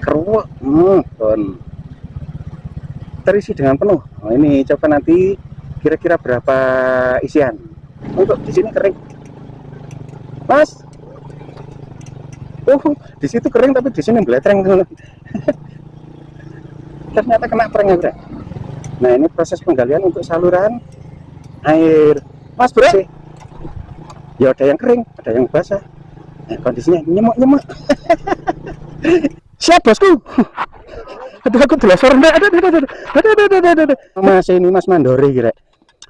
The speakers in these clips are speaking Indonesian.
keruak, terisi dengan penuh. Nah, ini coba nanti kira-kira berapa isian. Untuk di sini kering, Mas. Di situ kering tapi di sini beletreng. Ternyata kena prank ya. Nah, ini proses penggalian untuk saluran air. Mas, Bro. Ya ada yang kering, ada yang basah. Nah, kondisinya nyemuk-nyemuk. Siap, Bosku. Aduh, aku dilosor. Ada. Mas ini Mas Mandori kira.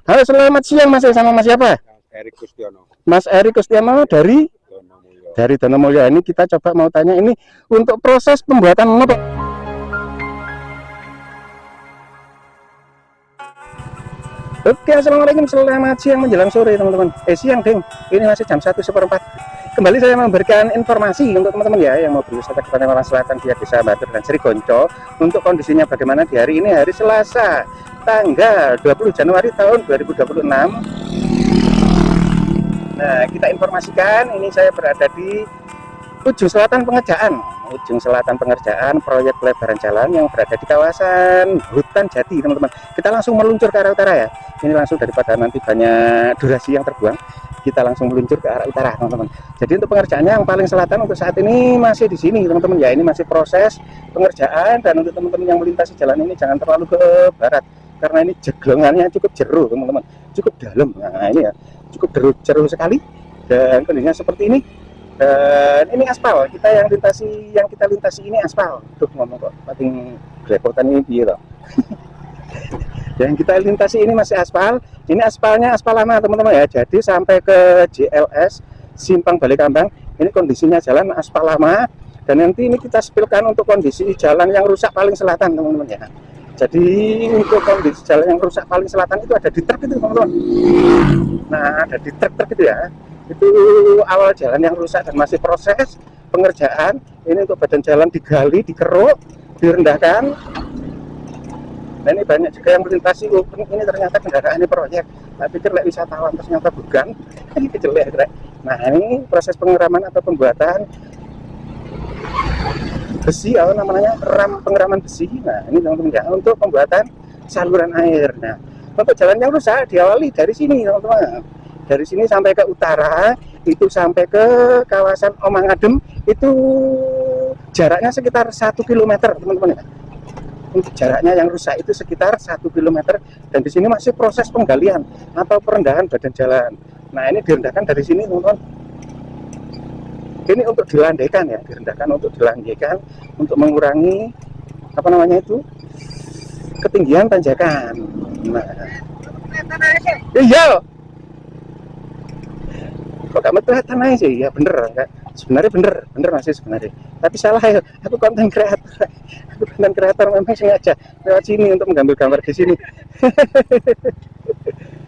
Halo, selamat siang Mas, sama Mas siapa? Erik Kustiono. Mas Erik Kustiono dari Donomulyo. Ini kita coba mau tanya ini untuk proses pembuatan apa? Oke, assalamualaikum, selamat siang menjelang sore teman-teman. Siang ding, ini masih jam 1:04. Kembali saya memberikan informasi untuk teman-teman ya yang mau berwisata ke Pantai Selatan via Desa Batur dan Srigonco. Untuk kondisinya bagaimana di hari ini, hari Selasa tanggal 20 Januari tahun 2026. Nah, kita informasikan ini saya berada di ujung selatan pengerjaan proyek pelebaran jalan yang berada di kawasan hutan jati teman-teman. Kita langsung meluncur ke arah utara ya. Ini langsung daripada nanti banyak durasi yang terbuang, kita langsung meluncur ke arah utara teman-teman. Jadi untuk pengerjaannya yang paling selatan untuk saat ini masih di sini teman-teman ya. Ini masih proses pengerjaan, dan untuk teman-teman yang melintasi jalan ini jangan terlalu ke barat karena ini jeglongannya cukup jeru teman-teman, cukup dalam. Nah ini ya cukup jeru sekali, dan kondisinya seperti ini. Dan ini aspal, kita lintasi ini aspal. Tuh ngomong kok pating grepotan ini piye loh. Yang kita lintasi ini masih aspal. Ini aspalnya aspal lama teman-teman ya. Jadi sampai ke JLS Simpang Balikambang ini kondisinya jalan aspal lama. Dan nanti ini kita spilkan untuk kondisi jalan yang rusak paling selatan teman-teman ya. Jadi untuk kondisi jalan yang rusak paling selatan itu ada di truk itu teman-teman. Nah ada di truk itu ya. Itu awal jalan yang rusak dan masih proses pengerjaan. Ini untuk badan jalan digali, dikeruk, direndahkan. Dan ini banyak juga yang melintasi. Ini ternyata kendaraan ini proyek. Saya pikir wisatawan, ternyata bukan. Ini jelek. Nah ini proses pengeraman atau pembuatan besi, apa namanya, ram pengeraman besi. Nah ini teman-teman ya, untuk pembuatan saluran air. Nah untuk jalan yang rusak diawali dari sini teman-teman. Dari sini sampai ke utara, itu sampai ke kawasan Omang Adem, itu jaraknya sekitar 1 km teman-teman ya. Untuk jaraknya yang rusak itu sekitar 1 km, dan di sini masih proses penggalian atau perendahan badan jalan. Nah ini direndahkan dari sini teman-teman. Ini untuk dilandaikan ya, direndahkan untuk dilandaikan, untuk mengurangi apa namanya itu, ketinggian tanjakan. Nah, iya. Kok kamu kelihatan aja sih? Ya bener enggak? Sebenarnya bener masih sebenarnya. Tapi salah ya, aku konten kreator memang sengaja lewat sini untuk mengambil gambar di sini.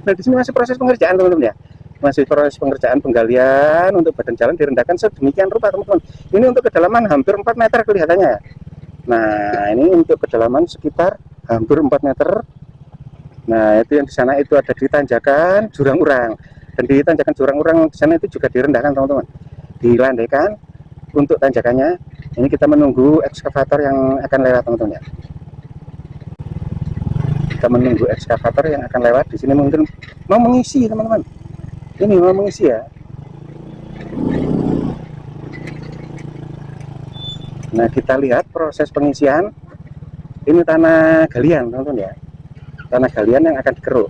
Nah di sini masih proses pengerjaan teman-teman ya. Masih proses pengerjaan penggalian untuk badan jalan direndahkan sedemikian rupa teman-teman. Ini untuk kedalaman hampir 4 meter kelihatannya. Nah ini untuk kedalaman sekitar hampir 4 meter. Nah itu yang di sana itu ada di tanjakan Jurang Urang. Dan di tanjakan Jurang Urang di sana itu juga direndahkan teman-teman, dilandaikan untuk tanjakannya. Ini kita menunggu ekskavator yang akan lewat teman-teman ya. Kita menunggu ekskavator yang akan lewat di sini, mungkin mau mengisi teman-teman. Ini mau mengisi ya. Nah kita lihat proses pengisian. Ini tanah galian teman-teman ya, tanah galian yang akan dikeruk.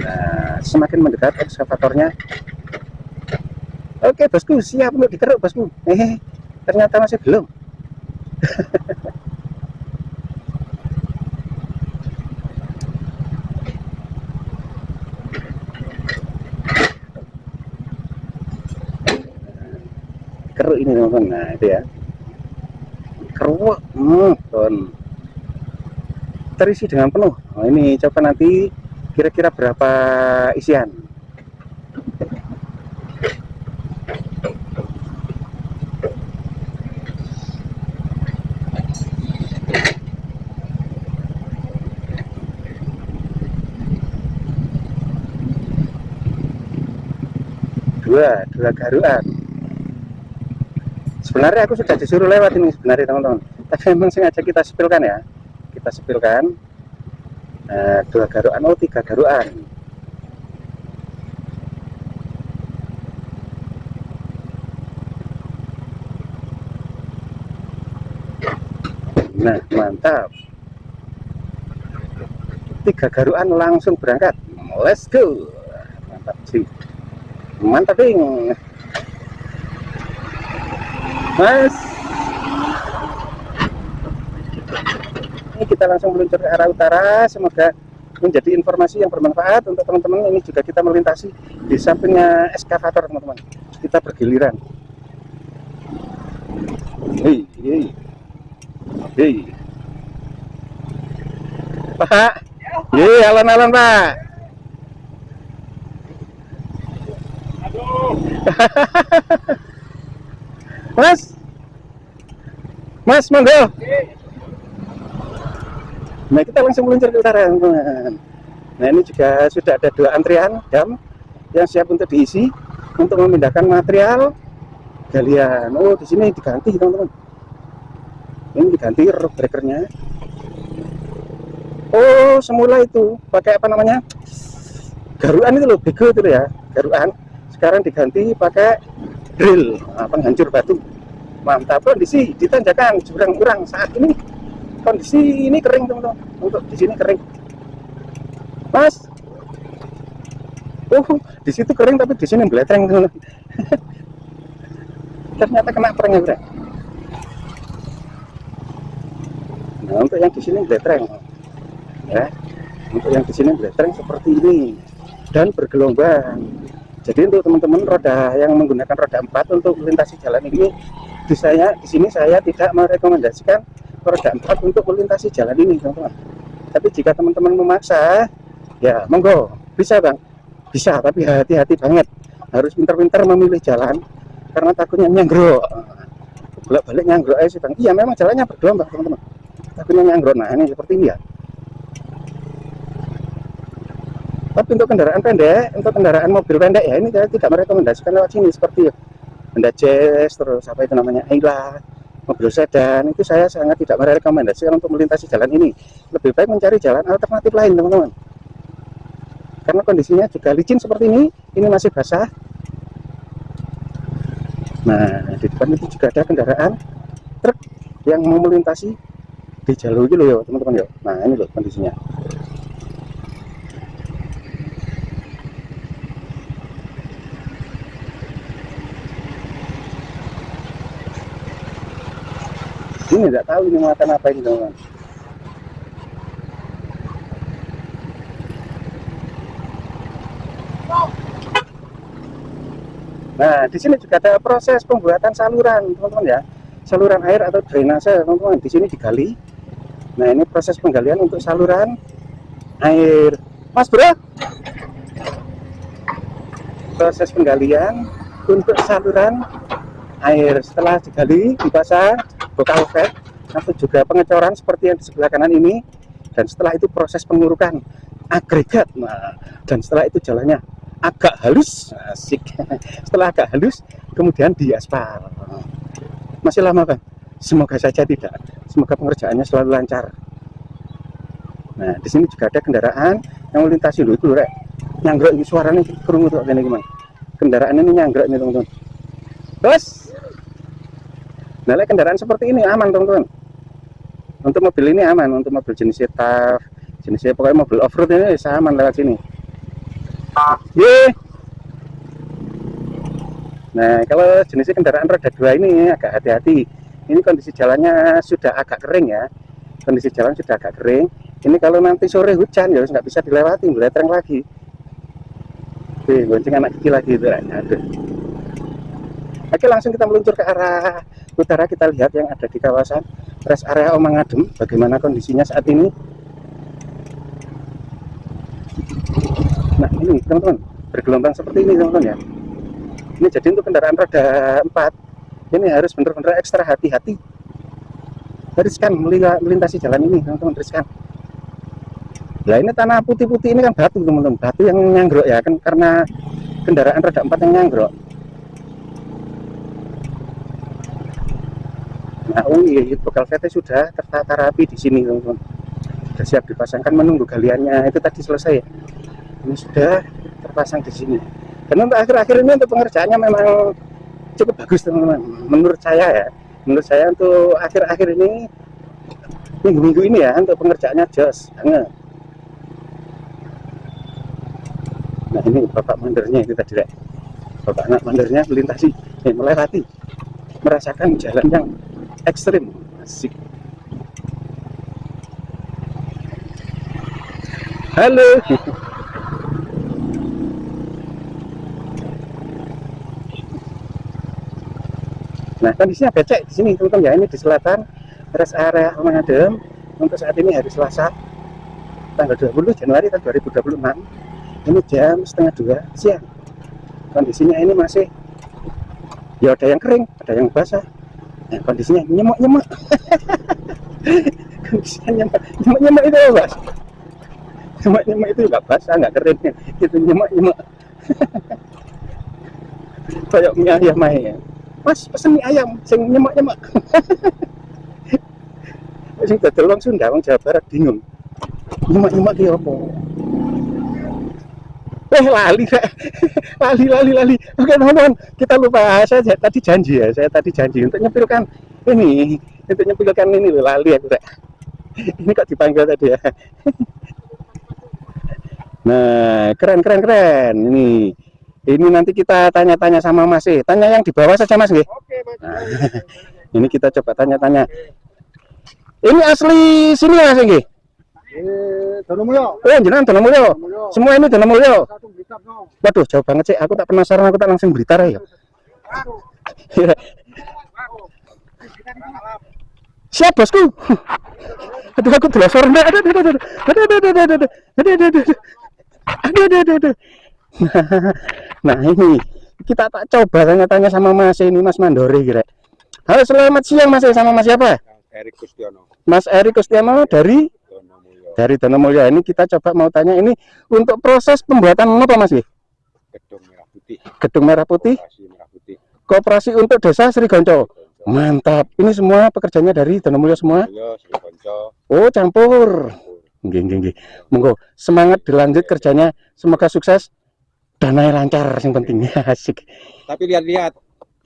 Nah, semakin mendekat ekskavatornya. Oke bosku, siap untuk dikeruk bosku. Ternyata masih belum. Keruk ini teman-teman. Nah itu ya, keruk terisi dengan penuh. Nah, ini coba nanti kira-kira berapa isian. dua garuan. Sebenarnya aku sudah disuruh lewat ini sebenarnya teman-teman, tapi memang sengaja kita sepilkan ya, kita sepilkan. Dua garuan, oh tiga garuan. Nah mantap, tiga garuan langsung berangkat, let's go. Mantap sih, mantap ding mas. Ini kita langsung meluncur ke arah utara, semoga menjadi informasi yang bermanfaat untuk teman-teman. Ini juga kita melintasi di sampingnya eskavator teman-teman, kita bergiliran. Hei, hei, hei, Pak, hei, alon-alon Pak. Mas, Mas, monggo. Nah, kita langsung meluncur ke utara, teman-teman. Nah, ini juga sudah ada dua antrian dam yang siap untuk diisi untuk memindahkan material galian. Oh, di sini diganti, teman-teman. Ini diganti rope breakernya. Oh, semula itu pakai apa namanya? Garuan itu loh, bego itu ya, garuan. Sekarang diganti pakai drill, penghancur batu. Mantap, kondisi di tanjakan jurang kurang saat ini. Kondisi ini kering teman-teman, untuk di sini kering. Mas, di situ kering tapi di sini beletreng teman-teman. Ternyata kena perangnya udah. Nah, untuk yang di sini beletreng, ya, untuk yang di sini beletreng seperti ini dan bergelombang. Jadi untuk teman-teman roda yang menggunakan roda 4 untuk melintasi jalan ini, di sini saya tidak merekomendasikan roda 4 untuk melintasi jalan ini teman-teman. Tapi jika teman-teman memaksa, ya monggo, bisa bang, bisa, tapi hati-hati banget, harus pintar-pintar memilih jalan karena takutnya nyanggrok, bolak-balik nyanggrok aja sih bang. Iya memang jalannya bergelombang teman-teman, takutnya nyanggrok. Nah ini seperti ini ya. Tapi untuk kendaraan pendek, untuk kendaraan mobil pendek ya, ini saya tidak merekomendasikan lewat sini, seperti Honda Jazz, terus apa itu namanya, Ayla, mobil sedan, itu saya sangat tidak merekomendasikan untuk melintasi jalan ini. Lebih baik mencari jalan alternatif lain teman-teman, karena kondisinya juga licin seperti ini masih basah. Nah di depan itu juga ada kendaraan truk yang mau melintasi di jalur ini loh ya teman-teman ya. Nah ini loh kondisinya. Ini tidak tahu ini makan apa ini teman-teman. Nah di sini juga ada proses pembuatan saluran teman-teman ya, saluran air atau drainase teman-teman. Di sini digali. Nah ini proses penggalian untuk saluran air, mas bro. Proses penggalian untuk saluran air setelah digali dipasang bokal vet atau juga pengecoran seperti yang di sebelah kanan ini, dan setelah itu proses pengurukan agregat. Nah dan setelah itu jalannya agak halus, asik. Setelah agak halus kemudian diaspal. Masih lama kan? Semoga saja tidak, semoga pengerjaannya selalu lancar. Nah di sini juga ada kendaraan yang melintasi dulu itu rek, nyanggrok ini suaranya kerungu tuh gini gimana, kendaraan ini nyanggrok ini teman-teman. Bos, nah kendaraan seperti ini aman teman-teman. Untuk mobil ini aman, untuk mobil jenisnya TAF, jenisnya pokoknya mobil off-road ini bisa aman lewat sini. Nah kalau jenisnya kendaraan roda 2 ini agak hati-hati. Ini kondisi jalannya sudah agak kering ya, kondisi jalan sudah agak kering. Ini kalau nanti sore hujan ya nggak bisa dilewati, beletreng lagi. Gonceng anak kecil lagi itu. Aduh. Oke langsung kita meluncur ke arah utara, kita lihat yang ada di kawasan rest area Omangadem bagaimana kondisinya saat ini. Nah ini teman-teman bergelombang seperti ini teman-teman ya. Ini jadi untuk kendaraan roda 4 ini harus benar-benar ekstra hati-hati, riskan melintasi jalan ini teman-teman, riskan. Nah ini tanah putih-putih ini kan batu teman-teman, batu yang nyanggrok ya kan, karena kendaraan roda 4 yang nyanggrok. Nah, UI bekal VT sudah tertata rapi di sini, teman-teman. Sudah siap dipasangkan, menunggu galiannya itu tadi selesai. Ini sudah terpasang di sini. Dan untuk akhir-akhir ini untuk pengerjaannya memang cukup bagus, teman-teman. Menurut saya ya, menurut saya untuk akhir-akhir ini, minggu-minggu ini ya, untuk pengerjaannya jos banget. Nah, ini bapak mandernya itu tadi, bapak anak mandernya melintasi, melewati, merasakan jalan yang ekstrim, asik. Halo. Nah, kondisinya becek di sini, teman-teman ya. Ini di selatan rest area Manadem. Untuk saat ini hari Selasa tanggal 20 Januari tahun 2026. Ini jam setengah 2 siang. Kondisinya ini masih ya, ada yang kering, ada yang basah. Nah, kondisinya nyemek-nyemek. Kondisinya nyemek itu ya, Mas. Nyemek-nyemek itu nggak basah, nggak kering. Itu nyemek-nyemek. Kayak mie ayam aja. Mas, pesen mie ayam sing nyemek-nyemek. Sing dodol wong Sunda, wong Jawa Barat bingung. Nyemek-nyemek ki opo? Lali, lali. Oke, teman-teman, kita lupa. Saya tadi janji ya, untuk nyempilkan ini, lali aku. Ini kok dipanggil tadi ya. Nah, keren. Ini nanti kita tanya-tanya sama Mas. Tanya yang di bawah saja, Mas. Oke, Mas. Nah, ini kita coba tanya-tanya. Ini asli sini ya, Mas? Donomulyo. Jenengan Donomulyo. Semua ini Donomulyo. Waduh, jauh banget sih. Aku tak penasaran, aku tak langsung Blitar ya. Siap, bosku. Aduh, aku delosor. Aduh. Nah, ini kita tak coba tanya-tanya sama Mas ini, Mas Mandori kira. Halo, selamat siang Mas. Sama Mas siapa? Erik Kustiono. Mas Erik Kustiono dari Donomulyo. Ini kita coba mau tanya ini untuk proses pembuatan apa, Mas? Gedung Merah Putih. Koperasi untuk Desa Srigonco. Mantap. Ini semua pekerjaannya dari Donomulyo semua? Oh, campur. Nggih. Monggo, semangat dilanjut kerjanya. Semoga sukses. Dananya lancar yang penting. Asik. Tapi lihat-lihat.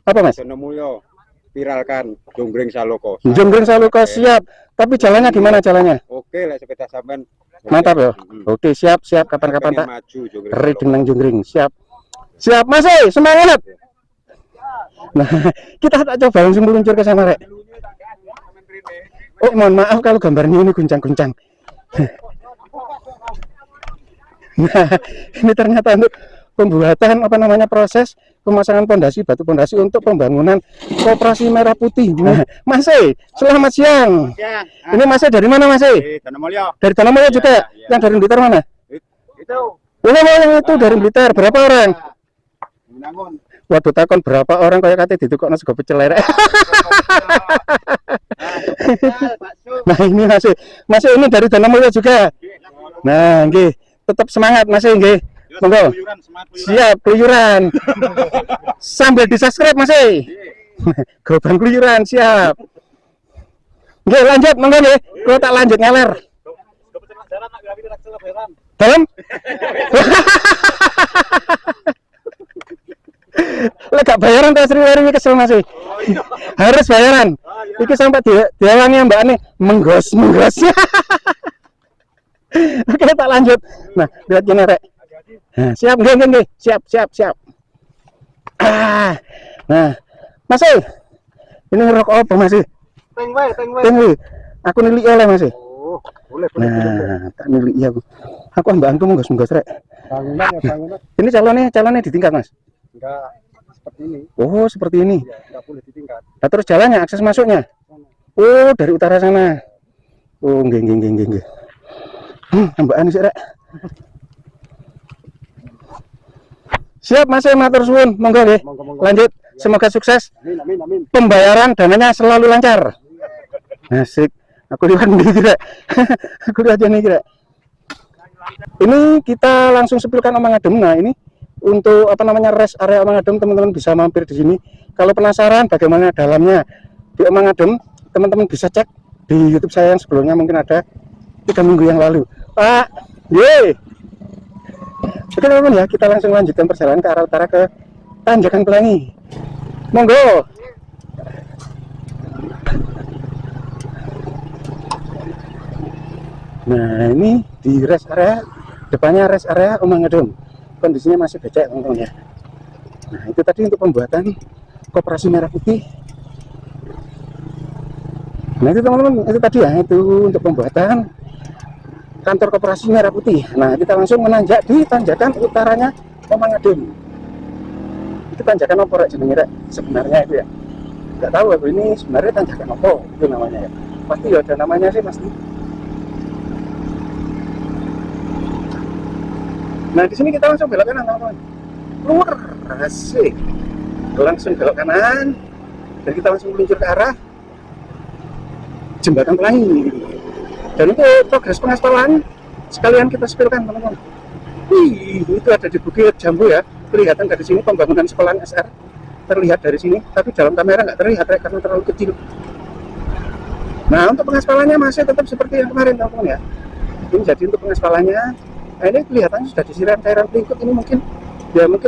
Apa, Mas? Donomulyo viralkan Jonggring Saloko. Jonggring Saloko siap. Tapi jalannya gimana jalannya? Oke, lah sepeda sampean. Mantap ya. Oke, siap. Kapan-kapan tak ri dengan Jonggring. Siap, Mas. Semangat. Nah, kita tak coba langsung meluncur ke sana, Rek. Oh, mohon maaf kalau gambarnya ini guncang-guncang. Nah, ini ternyata untuk pembuatan proses pemasangan batu pondasi untuk pembangunan Koperasi Merah Putih. Nah, Mas, selamat siang. Ini Mas dari mana, Mas? Dari Donomulyo. Dari Donomulyo juga. Ya. Yang dari Blitar mana? Itu. Yang itu dari Blitar. Berapa orang? Waduh, takon berapa orang kayak kate ditukokno sego pecel lerek. Nah, ini Mas ini dari Donomulyo juga. Nah, nggih, tetap semangat Mas nggih. Monggo. Siap, keluyuran. Sambil di-subscribe, Mas. Gobang keluyuran, siap. Nggih, lanjut monggo nggih. Kalau tak lanjut ngaler. Dalam? Lega bayaran tak sering lari kesel Mas. Harus bayaran. Iki sampai diawangi Mbak nih menggos. Oke, tak lanjut. Nah, lihat gini, Rek. Nah, siap, nggih. Siap. Nah, Mas, ini ngerok apa, Mas? Teng. Aku nilik oleh, Mas. Oh, boleh. Nah, tak nilik ya aku. Aku ambantu menggos, Rek. Bangunan. Ini calonnya ditingkat, Mas? Enggak seperti ini. Oh, seperti ini. Ya, enggak boleh ditingkat. Nah, terus jalannya, akses masuknya? Oh, dari utara sana. Oh, nggih. Ambakan sih, Rek. Siap, Mas, matur suwun. Monggo nggih. Lanjut. Semoga sukses. Amin. Pembayaran dananya selalu lancar. Asik. Aku lihat nih, Rek. Aku lihat ini, Rek. Ini kita langsung sepilkan omong adem. Nah, ini untuk apa namanya rest area Omang Adem, teman-teman bisa mampir di sini. Kalau penasaran bagaimana dalamnya di Omang Adem, teman-teman bisa cek di YouTube saya yang sebelumnya, mungkin ada 3 minggu yang lalu. Pak, ye. Oke teman-teman ya, kita langsung lanjutkan perjalanan ke arah utara ke Tanjakan Pelangi. Monggo. Nah ini di rest area, depannya rest area Omang Adem. Kondisinya masih becek teman-teman ya. Nah itu tadi untuk pembuatan Koperasi Merah Putih. Nah itu teman-teman, itu tadi ya, itu untuk pembuatan kantor Koperasi Merah Putih. Nah kita langsung menanjak di tanjakan utaranya Omang Adem. Itu tanjakan apa rek jenenge sebenarnya itu ya? Nggak tahu aku ini sebenarnya tanjakan apa itu namanya ya. Pasti ya ada namanya sih pasti. Nah di sini kita langsung belok kanan teman-teman. Luar asik. Langsung belok kanan dan kita langsung meluncur ke arah Jembatan Pelangi. Dan untuk progres pengaspalan sekalian kita spilkan teman-teman. Wih, itu ada di Bukit Jambu ya. Kelihatan dari sini pembangunan sekolahan SR terlihat dari sini, tapi dalam kamera nggak terlihat karena terlalu kecil. Nah untuk pengaspalannya masih tetap seperti yang kemarin teman-teman ya. Ini jadi untuk pengaspalannya, nah ini kelihatannya sudah disiram cairan pelingkut. Ini mungkin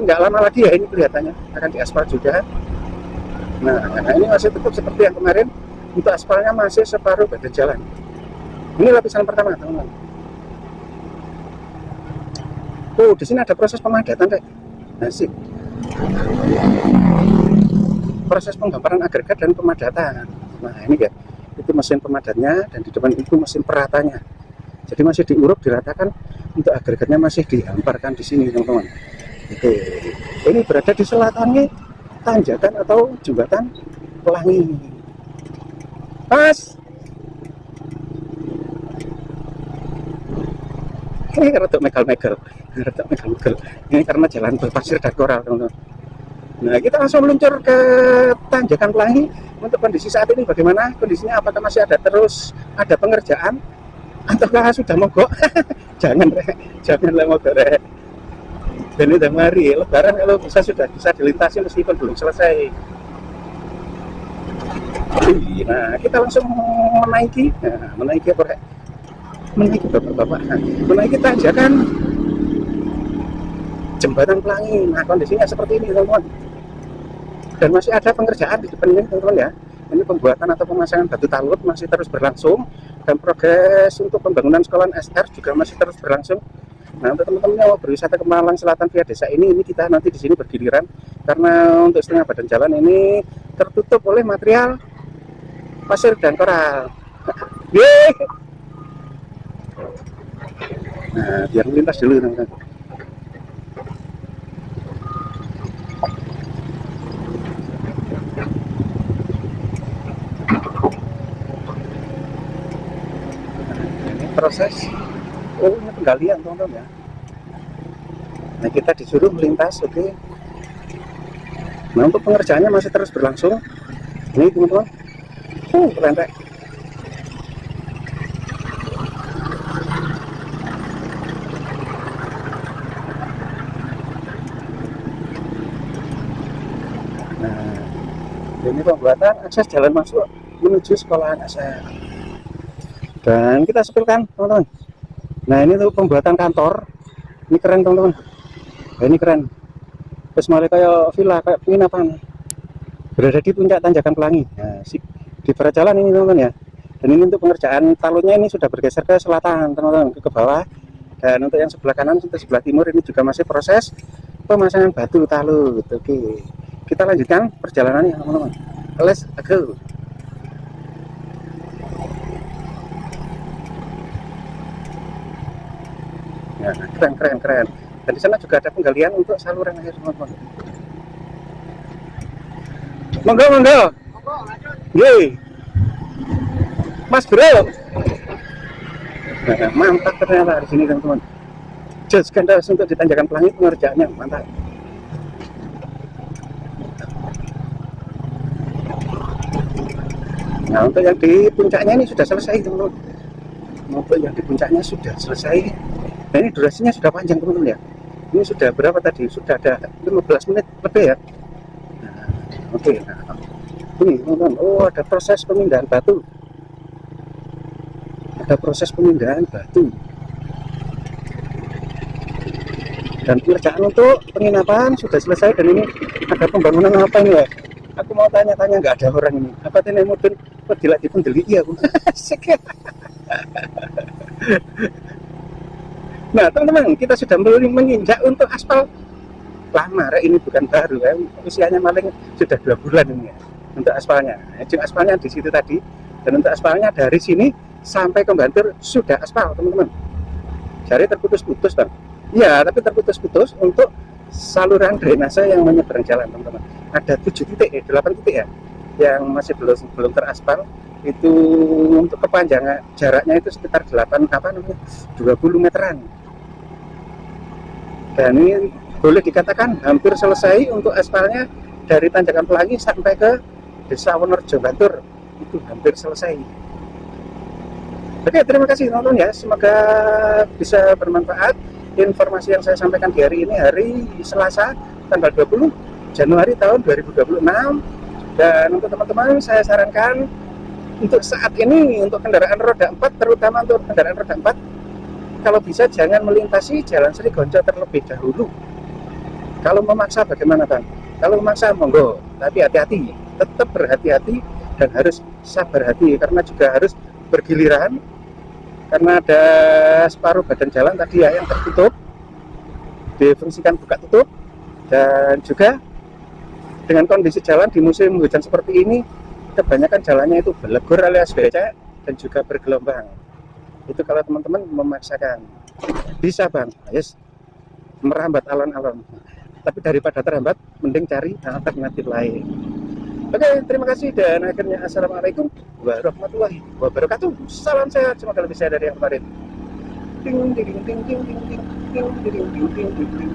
nggak lama lagi ya, ini kelihatannya akan diaspal juga. Nah ini masih tetap seperti yang kemarin. Untuk aspalnya masih separuh badan jalan. Ini lapisan pertama teman-teman. Oh di sini ada proses pemadatan deh. Asik. Proses penggambaran agregat dan pemadatan. Nah ini ya, itu mesin pemadatnya dan di depan itu mesin peratanya. Jadi masih diuruk, diratakan. Untuk agregatnya masih dihamparkan di sini teman-teman. Oke. Ini berada di selatannya tanjakan atau Jembatan Pelangi. Mas, ini rada megal-megal. Ini karena jalan berpasir dan koral teman-teman. Nah kita langsung meluncur ke Tanjakan Pelangi. Untuk kondisi saat ini bagaimana kondisinya, apakah masih ada pengerjaan ataukah sudah mogok? janganlah mogok rek. Dan udah mari lebaran kalau bisa sudah bisa dilintasi meskipun belum selesai. Nah kita langsung menaiki apa rek? Menaiki bapak-bapak, menaiki tanjakan Jembatan Pelangi. Nah kondisinya seperti ini teman-teman. Dan masih ada pengerjaan di depan ini teman-teman ya. Ini pembuatan atau pemasangan batu talut masih terus berlangsung. Dan progres untuk pembangunan sekolahan SR juga masih terus berlangsung. Nah untuk teman-teman yang mau berwisata ke Malang Selatan via desa ini kita nanti di sini bergiliran. Karena untuk setengah badan jalan ini tertutup oleh material pasir dan koral. Nah biar melintas dulu teman-teman. Proses ini penggalian teman-teman ya. Nah kita disuruh melintas, oke. Nah untuk pengerjaannya masih terus berlangsung ini teman-teman. Keren deh. Nah ini pembuatan akses jalan masuk menuju sekolahan SR. Dan kita sepilkan teman-teman. Nah ini tuh pembuatan kantor. Ini keren teman-teman. Nah, ini keren. Terus mulai kayak villa, kayak penginapan. Berada di puncak Tanjakan Pelangi. Nah, di barat jalan ini teman-teman ya. Dan ini untuk pengerjaan talutnya ini sudah bergeser ke selatan teman-teman, ke bawah. Dan untuk yang sebelah kanan, untuk sebelah timur ini juga masih proses pemasangan batu talut. Oke. Kita lanjutkan perjalanannya teman-teman. Let's go. Nah, keren. Dan di sana juga ada penggalian untuk saluran air teman-teman. Monggo. Yeay. Mas bro. Nah, mantap ternyata di sini teman-teman. Jos kandas untuk di Tanjakan Pelangi pengerjaannya mantap. Nah untuk yang di puncaknya ini sudah selesai teman-teman. Untuk yang di puncaknya sudah selesai. Nah ini durasinya sudah panjang teman-teman ya. Ini sudah berapa tadi? Sudah ada 15 menit lebih ya. Nah, oke. Nah, ini teman-teman, oh ada proses pemindahan batu. Ada proses pemindahan batu. Dan pekerjaan untuk penginapan sudah selesai, dan ini ada pembangunan apa ini ya? Aku mau tanya-tanya, nggak ada orang ini. Apa ini mungkin pedilat di pendeli? Iya, Bu. Asik ya. Nah, teman-teman, kita sudah menginjak untuk aspal lama. Ini bukan baru ya. Usianya paling sudah 2 bulan ini ya, untuk aspalnya. Nah, aspalnya di situ tadi, dan untuk aspalnya dari sini sampai ke Bantur sudah aspal, teman-teman. Jadi terputus-putus, Bang. Iya, tapi terputus-putus untuk saluran drainase yang menyeberang jalan, teman-teman. Ada 7 titik, 8 titik ya, yang masih belum teraspal. Itu untuk kepanjangan jaraknya itu sekitar 20 meteran. Dan ini boleh dikatakan hampir selesai untuk aspalnya dari Tanjakan Pelangi sampai ke Desa Wonorejo Bantur, itu hampir selesai. Oke, terima kasih teman-teman ya, semoga bisa bermanfaat informasi yang saya sampaikan di hari ini, hari Selasa tanggal 20 Januari tahun 2026. Dan untuk teman-teman saya sarankan untuk saat ini untuk kendaraan roda 4, terutama untuk kendaraan roda 4, kalau bisa jangan melintasi Jalan Sri Gonco terlebih dahulu. Kalau memaksa bagaimana, Bang? Kalau memaksa monggo, tapi hati-hati, tetap berhati-hati dan harus sabar hati, karena juga harus bergiliran, karena ada separuh badan jalan tadi ya yang tertutup, difungsikan buka tutup. Dan juga dengan kondisi jalan di musim hujan seperti ini, kebanyakan jalannya itu belegur alias becek dan juga bergelombang. Itu kalau teman-teman memaksakan, bisa Bang, yes, merambat alon-alon. Tapi daripada terhambat, mending cari alternatif lain. Oke, terima kasih, dan akhirnya assalamualaikum warahmatullahi wabarakatuh. Salam sehat, semoga lebih sehat dari yang kemarin. Ding ding ding ding ding ding ding ding ding ding ding ding.